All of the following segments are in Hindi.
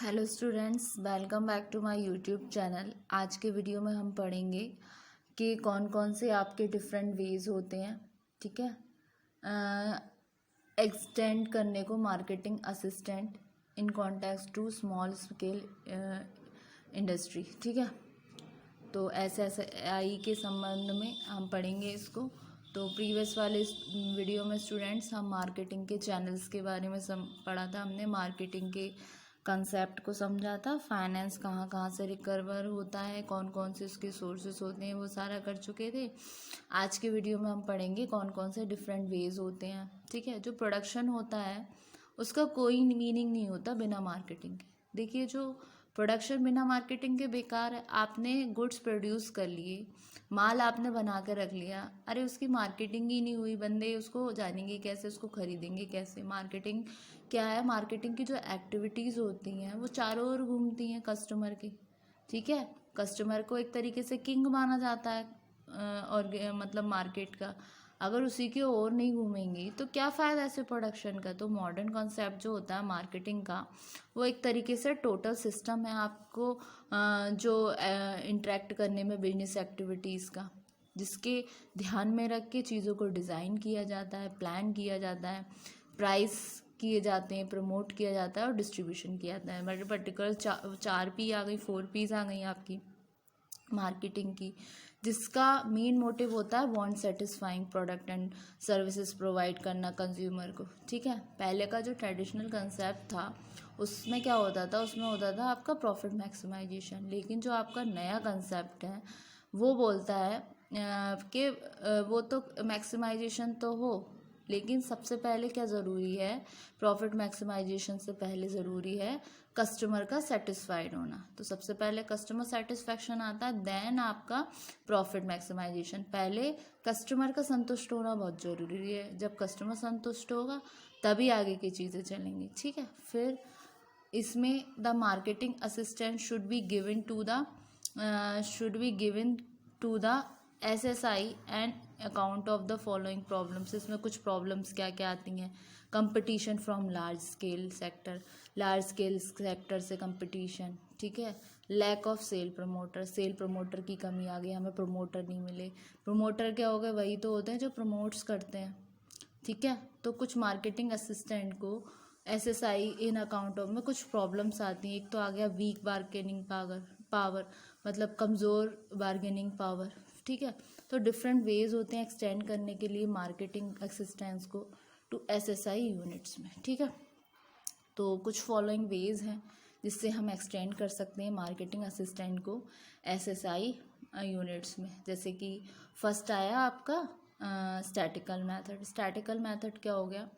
Hello students, welcome back to my YouTube channel. आज के वीडियो में हम पढ़ेंगे कि कौन कौन से आपके डिफरेंट वेज होते हैं। ठीक है, एक्सटेंड करने को marketing assistant in context to small scale industry. ठीक है, तो SSI के संबंध में हम पढ़ेंगे इसको। तो प्रीवियस वाले वीडियो में स्टूडेंट्स हम मार्केटिंग के चैनल्स के बारे में पढ़ा था। हमने मार्केटिंग के कंसेप्ट को समझा था, फाइनेंस कहाँ कहाँ से रिकवर होता है, कौन कौन से उसके सोर्सेस होते हैं, वो सारा कर चुके थे। आज के वीडियो में हम पढ़ेंगे कौन कौन से डिफरेंट वेज होते हैं। ठीक है, जो प्रोडक्शन होता है उसका कोई मीनिंग नहीं होता बिना मार्केटिंग के। देखिए, जो प्रोडक्शन बिना मार्केटिंग के बेकार है। आपने गुड्स प्रोड्यूस कर लिए, माल आपने बना कर रख लिया, अरे उसकी मार्केटिंग ही नहीं हुई, बंदे उसको जानेंगे कैसे, उसको खरीदेंगे कैसे। मार्केटिंग क्या है? मार्केटिंग की जो एक्टिविटीज़ होती हैं वो चारों ओर घूमती हैं कस्टमर की। ठीक है, कस्टमर को एक तरीके से किंग माना जाता है और मतलब मार्केट का। अगर उसी की ओर नहीं घूमेंगी तो क्या फ़ायदा ऐसे प्रोडक्शन का। तो मॉडर्न कॉन्सेप्ट जो होता है मार्केटिंग का, वो एक तरीके से टोटल सिस्टम है आपको जो इंटरेक्ट करने में बिजनेस एक्टिविटीज़ का, जिसके ध्यान में रख के चीज़ों को डिज़ाइन किया जाता है, प्लान किया जाता है, प्राइस किए जाते हैं, प्रमोट किया जाता है और डिस्ट्रीब्यूशन किया जाता है। मतलब पर्टिकुलर 4P आ गई, 4Ps आ गई आपकी मार्केटिंग की, जिसका मेन मोटिव होता है want satisfying product and services provide करना कंज्यूमर को। ठीक है, पहले का जो ट्रेडिशनल कंसेप्ट था उसमें क्या होता था? उसमें होता था आपका प्रॉफिट मैक्सिमाइजेशन। लेकिन जो आपका नया कंसेप्ट है वो बोलता है कि वो तो मैक्सिमाइजेशन तो हो, लेकिन सबसे पहले क्या ज़रूरी है? प्रॉफिट मैक्सिमाइजेशन से पहले ज़रूरी है कस्टमर का सेटिस्फाइड होना। तो सबसे पहले कस्टमर सेटिस्फैक्शन आता है, देन आपका प्रॉफिट मैक्सिमाइजेशन। पहले कस्टमर का संतुष्ट होना बहुत ज़रूरी है। जब कस्टमर संतुष्ट होगा तभी आगे की चीज़ें चलेंगी। ठीक है, फिर इसमें the marketing assistant should be given to the SSI and account of the following problems. इसमें कुछ प्रॉब्लम्स क्या क्या आती हैं? Competition from large scale sector से कंपटीशन। ठीक है, लैक ऑफ सेल प्रमोटर की कमी आ गई, हमें प्रमोटर नहीं मिले। प्रमोटर क्या हो गए? वही तो होते हैं जो प्रमोट्स करते हैं। ठीक है, तो कुछ मार्केटिंग असिस्टेंट को SSI इन अकाउंट ऑफ में कुछ प्रॉब्लम्स आती हैं। एक तो आ गया वीक बार्गेनिंग पावर, मतलब कमज़ोर बार्गेनिंग पावर। ठीक है, तो डिफरेंट वेज होते हैं एक्सटेंड करने के लिए मार्केटिंग असिस्टेंस को टू SSI यूनिट्स में। ठीक है, तो कुछ फॉलोइंग वेज हैं जिससे हम एक्सटेंड कर सकते हैं मार्केटिंग असिस्टेंट को SSI यूनिट्स में। जैसे कि फर्स्ट आया आपका स्टैटिकल मेथड क्या हो गया?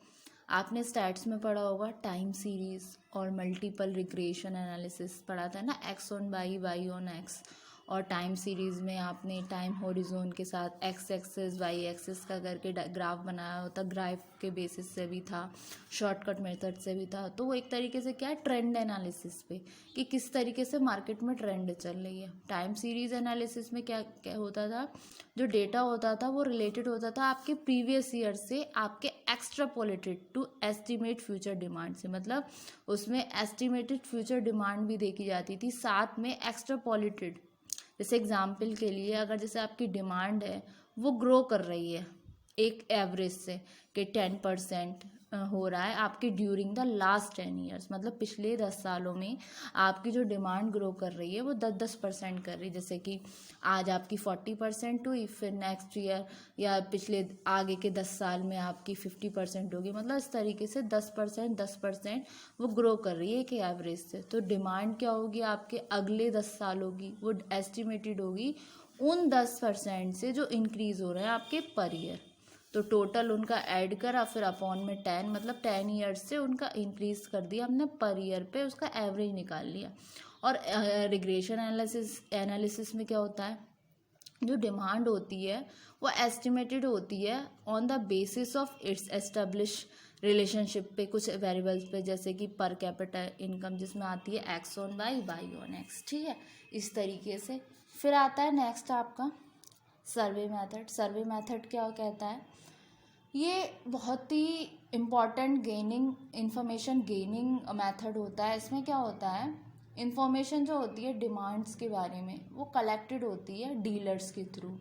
आपने स्टैट्स में पढ़ा होगा टाइम सीरीज और मल्टीपल रिग्रेशन एनालिसिस पढ़ा था ना, X ऑन X। और टाइम सीरीज़ में आपने टाइम होरिजोन के साथ X एक्सिस Y एक्सिस का करके ग्राफ बनाया होता, ग्राफ के बेसिस से भी था, शॉर्टकट मेथड से भी था। तो वो एक तरीके से क्या है, ट्रेंड एनालिसिस पे कि किस तरीके से मार्केट में ट्रेंड चल रही है। टाइम सीरीज एनालिसिस में क्या क्या होता था? जो डेटा होता था वो रिलेटेड होता था आपके प्रीवियस ईयर से, आपके extrapolated to estimate future demand से। मतलब उसमें एस्टिमेटेड फ्यूचर डिमांड भी देखी जाती थी, साथ में एक्स्ट्रापोलेटेड। जैसे एग्जाम्पल के लिए, अगर जैसे आपकी डिमांड है वो ग्रो कर रही है एक एवरेज से कि 10% हो रहा है आपकी ड्यूरिंग द लास्ट 10 ईयर्स, मतलब पिछले 10 सालों में आपकी जो डिमांड ग्रो कर रही है वो 10% कर रही है। जैसे कि आज आपकी 40% हुई, फिर नेक्स्ट ईयर या पिछले आगे के 10 साल में आपकी 50% होगी। मतलब इस तरीके से 10% वो ग्रो कर रही है एक एवरेज से। तो डिमांड क्या होगी आपके अगले 10 सालों की? वो एस्टिमेटेड होगी उन 10% से जो इंक्रीज़ हो रहे हैं आपके पर ईयर। तो टोटल उनका ऐड करा, फिर अपॉन में 10, मतलब 10 ईयर्स से उनका इंक्रीज़ कर दिया हमने, पर ईयर पे उसका एवरेज निकाल लिया। और रिग्रेशन एनालिसिस में क्या होता है? जो डिमांड होती है वो एस्टिमेटेड होती है on the basis of its establish relationship पे, कुछ वेरिएबल्स पे, जैसे कि पर कैपिटा इनकम जिसमें आती है X on Y on X। ठीक है, इस तरीके से। फिर आता है नेक्स्ट आपका सर्वे मेथड क्या कहता है? ये बहुत ही इम्पॉर्टेंट इंफॉर्मेशन गेनिंग मेथड होता है। इसमें क्या होता है, इंफॉर्मेशन जो होती है डिमांड्स के बारे में वो कलेक्टेड होती है डीलर्स के थ्रू,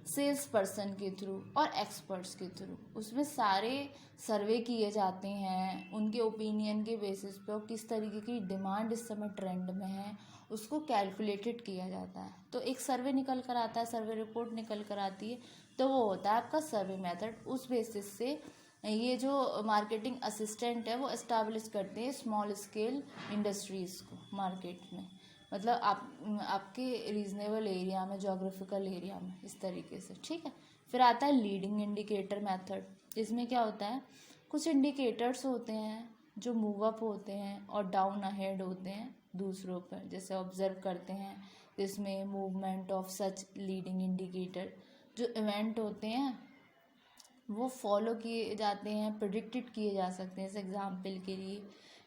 सेल्स पर्सन के थ्रू और एक्सपर्ट्स के थ्रू। उसमें सारे सर्वे किए जाते हैं उनके ओपिनियन के बेसिस पे, और किस तरीके की डिमांड इस समय ट्रेंड में है उसको कैलकुलेटेड किया जाता है। तो एक सर्वे निकल कर आता है, सर्वे रिपोर्ट निकल कर आती है, तो वो होता है आपका सर्वे मेथड। उस बेसिस से ये जो मार्केटिंग असिस्टेंट है वो एस्टैब्लिश करते हैं स्मॉल स्केल इंडस्ट्रीज़ को मार्केट में, मतलब आपके रीजनेबल एरिया में, जोग्राफिकल एरिया में, इस तरीके से। ठीक है, फिर आता है लीडिंग इंडिकेटर मेथड। इसमें क्या होता है, कुछ इंडिकेटर्स होते हैं जो मूव अप होते हैं और डाउन अहेड होते हैं दूसरों पर, जैसे ऑब्जर्व करते हैं। इसमें movement of such leading indicator, जो इवेंट होते हैं वो फॉलो किए जाते हैं, प्रिडिक्टेड किए जा सकते हैं। जैसे एग्जाम्पल के लिए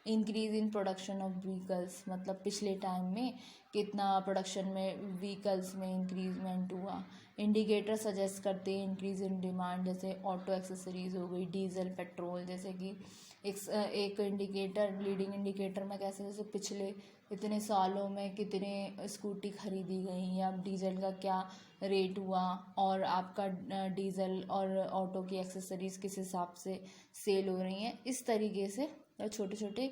increase in production of vehicles, मतलब पिछले टाइम में कितना प्रोडक्शन में व्हीकल्स में इंक्रीजमेंट हुआ। इंडिकेटर सजेस्ट करते हैं इंक्रीज इन डिमांड, जैसे ऑटो एक्सेसरीज हो गई, डीजल, पेट्रोल। जैसे कि एक इंडिकेटर, लीडिंग इंडिकेटर में कैसे, जैसे पिछले इतने सालों में कितने स्कूटी खरीदी गई, या डीजल का क्या रेट हुआ, और आपका डीजल और ऑटो की एक्सेसरीज किस हिसाब से सेल हो रही हैं। इस तरीके से छोटे छोटे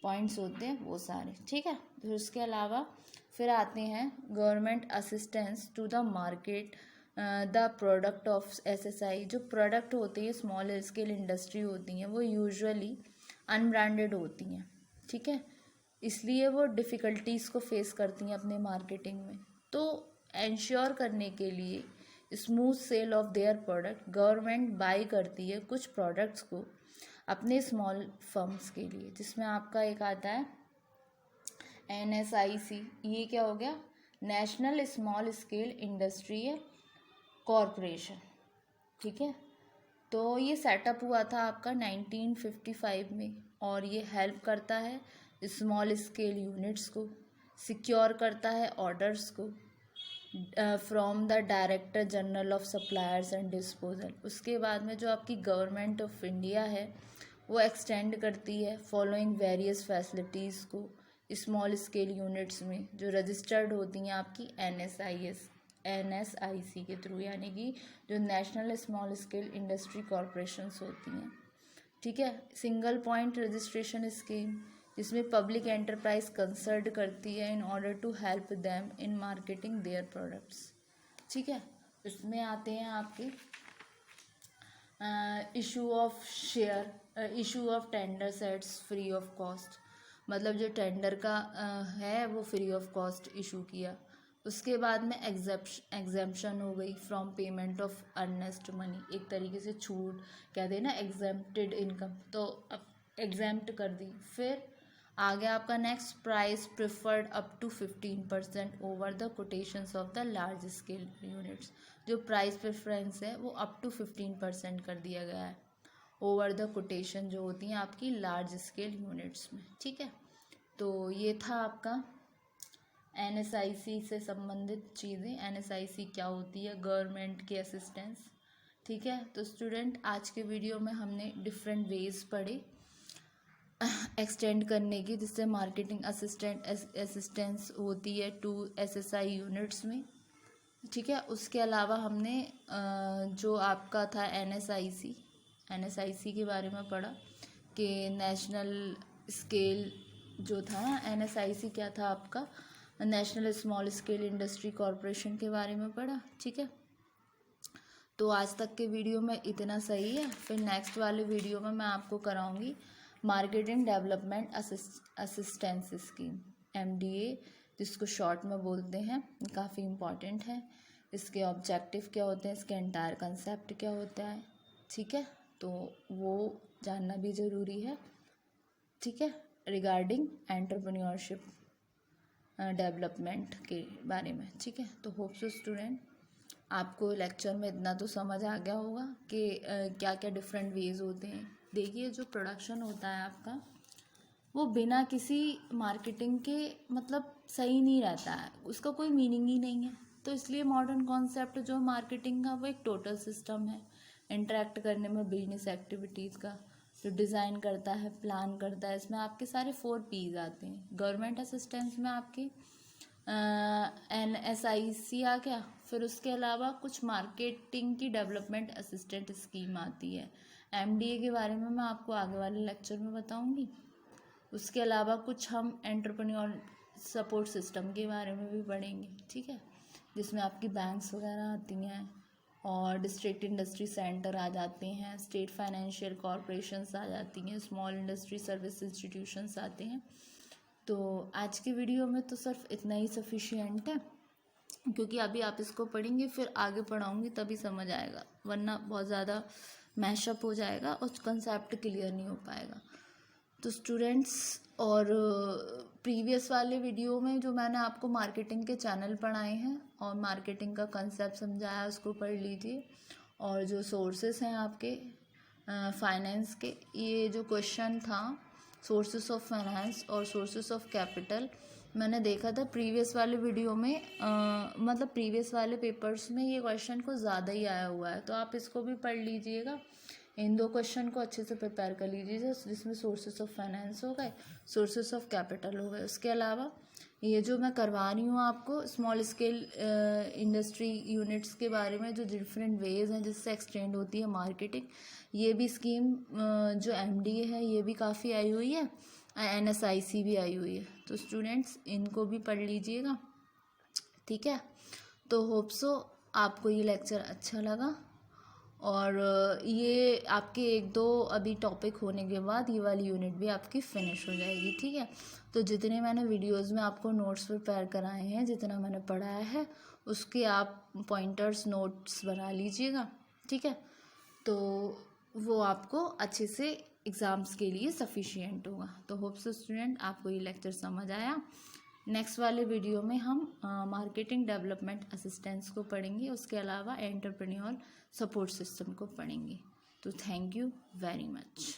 पॉइंट्स होते हैं वो सारे। ठीक है, फिर उसके अलावा फिर आते हैं government assistance to the market the product of SSI. जो प्रोडक्ट होती है स्मॉल स्केल इंडस्ट्री होती हैं वो यूजुअली अनब्रांडेड होती हैं। ठीक है, इसलिए वो डिफ़िकल्टीज़ को फेस करती हैं अपने मार्केटिंग में। तो इंश्योर करने के लिए smooth sale of their product, government buy करती है कुछ प्रोडक्ट्स को अपने स्मॉल फर्म्स के लिए, जिसमें आपका एक आता है NSIC। ये क्या हो गया, national small scale industrial corporation. ठीक है, तो ये सेटअप हुआ था आपका 1955 में, और ये हेल्प करता है स्मॉल स्केल यूनिट्स को, सिक्योर करता है ऑर्डर्स को from the director general of suppliers and disposal. उसके बाद में जो आपकी गवर्नमेंट ऑफ इंडिया है वो एक्सटेंड करती है फॉलोइंग वेरियस फैसिलिटीज़ को स्मॉल स्केल यूनिट्स में, जो रजिस्टर्ड होती हैं आपकी NSIC के थ्रू, यानी कि जो national small scale industry corporations होती हैं। ठीक है, सिंगल पॉइंट रजिस्ट्रेशन स्कीम, जिसमें पब्लिक एंटरप्राइज कंसल्ट करती है in order to help them in marketing their products. ठीक है, इसमें आते हैं आपके issue of share, issue of tender sets free of cost, मतलब जो टेंडर का है वो फ्री ऑफ कॉस्ट इशू किया। उसके बाद में एग्जेम्पशन हो गई from payment of earnest money, एक तरीके से छूट कहते हैं ना, एग्जेम्प्टेड इनकम, तो अब एग्जेम्प्ट कर दी। फिर आगे आपका next, price preferred up to 15% over the quotations of the large scale units. जो प्राइस प्रेफरेंस है वो अप टू 15% कर दिया गया है ओवर द कोटेशन जो होती हैं आपकी लार्ज स्केल यूनिट्स में। ठीक है, तो ये था आपका NSIC से संबंधित चीज़ें। NSIC क्या होती है, गवर्नमेंट की असिस्टेंस। ठीक है, तो स्टूडेंट आज के वीडियो में हमने डिफरेंट वेज पढ़े एक्सटेंड करने की, जिससे मार्केटिंग असिस्टेंस होती है टू SSI यूनिट्स में। ठीक है, उसके अलावा हमने जो आपका था NSIC के बारे में पढ़ा कि नेशनल स्केल जो था NSIC क्या था आपका, national small scale industry corporation के बारे में पढ़ा। ठीक है, तो आज तक के वीडियो में इतना सही है। फिर नेक्स्ट वाले वीडियो में मैं आपको कराऊंगी marketing development assistance scheme, MDA, जिसको शॉर्ट में बोलते हैं। काफ़ी इम्पॉर्टेंट है, इसके ऑब्जेक्टिव क्या होते हैं, इसके एंटायर कंसेप्ट क्या होता है। ठीक है, तो वो जानना भी ज़रूरी है। ठीक है, रिगार्डिंग एंटरप्रेन्योरशिप डेवलपमेंट के बारे में। ठीक है, तो होप सो स्टूडेंट आपको लेक्चर में इतना तो समझ आ गया होगा कि क्या क्या डिफरेंट वेज होते हैं। देखिए, जो प्रोडक्शन होता है आपका वो बिना किसी मार्केटिंग के मतलब सही नहीं रहता है, उसका कोई मीनिंग ही नहीं है। तो इसलिए मॉडर्न कॉन्सेप्ट जो मार्केटिंग का वो एक टोटल सिस्टम है, इंटरेक्ट करने में बिजनेस एक्टिविटीज़ का, जो डिज़ाइन करता है, प्लान करता है, इसमें आपके सारे 4 P's आते हैं। गवर्नमेंट असिस्टेंस में आपके NSIC आ गया, फिर उसके अलावा कुछ मार्केटिंग की डेवलपमेंट असिस्टेंट स्कीम आती है। MDA के बारे में मैं आपको आगे वाले लेक्चर में बताऊंगी। उसके अलावा कुछ हम एंटरप्रेन्योर सपोर्ट सिस्टम के बारे में भी पढ़ेंगे, ठीक है, जिसमें आपकी बैंक्स वगैरह आती हैं और डिस्ट्रिक्ट इंडस्ट्री सेंटर आ जाते हैं, स्टेट फाइनेंशियल कॉरपोरेशंस आ जाती हैं, स्मॉल इंडस्ट्री सर्विस इंस्टीट्यूशंस आते हैं। तो आज की वीडियो में तो सिर्फ इतना ही सफिशिएंट है, क्योंकि अभी आप इसको पढ़ेंगे फिर आगे पढ़ाऊँगी तभी समझ आएगा, वरना बहुत ज़्यादा मैशअप हो जाएगा और कंसेप्ट क्लियर नहीं हो पाएगा। तो स्टूडेंट्स, और प्रीवियस वाले वीडियो में जो मैंने आपको मार्केटिंग के चैनल पढ़ाए हैं और मार्केटिंग का कंसेप्ट समझाया, उसको पढ़ लीजिए। और जो सोर्सेस हैं आपके फाइनेंस के, ये जो क्वेश्चन था सोर्सेस ऑफ फाइनेंस और सोर्सेस ऑफ कैपिटल, मैंने देखा था प्रीवियस वाले वीडियो में, मतलब प्रीवियस वाले पेपर्स में ये क्वेश्चन को ज़्यादा ही आया हुआ है, तो आप इसको भी पढ़ लीजिएगा। इन 2 क्वेश्चन को अच्छे से प्रिपेयर कर लीजिए, जिसमें सोर्सेस ऑफ फाइनेंस हो गए, सोर्सेस ऑफ कैपिटल हो गए। उसके अलावा ये जो मैं करवा रही हूँ आपको स्मॉल स्केल इंडस्ट्री यूनिट्स के बारे में, जो डिफरेंट वेज हैं जिससे एक्सटेंड होती है मार्केटिंग, ये भी स्कीम जो MDA है ये भी काफ़ी आई हुई है, NSIC भी आई हुई है। तो स्टूडेंट्स इनको भी पढ़ लीजिएगा, ठीक है। तो होप सो आपको ये लेक्चर अच्छा लगा, और ये आपके 1-2 अभी टॉपिक होने के बाद ये वाली यूनिट भी आपकी फिनिश हो जाएगी, ठीक है। तो जितने मैंने वीडियोस में आपको नोट्स प्रिपेयर कराए हैं, जितना मैंने पढ़ाया है, उसके आप पॉइंटर्स नोट्स बना लीजिएगा, ठीक है। तो वो आपको अच्छे से एग्ज़ाम्स के लिए सफिशिएंट होगा। तो होप सो स्टूडेंट आपको ये लेक्चर समझ आया। नेक्स्ट वाले वीडियो में हम मार्केटिंग डेवलपमेंट असिस्टेंस को पढ़ेंगे, उसके अलावा एंटरप्रेन्योर सपोर्ट सिस्टम को पढ़ेंगे। तो थैंक यू वेरी मच।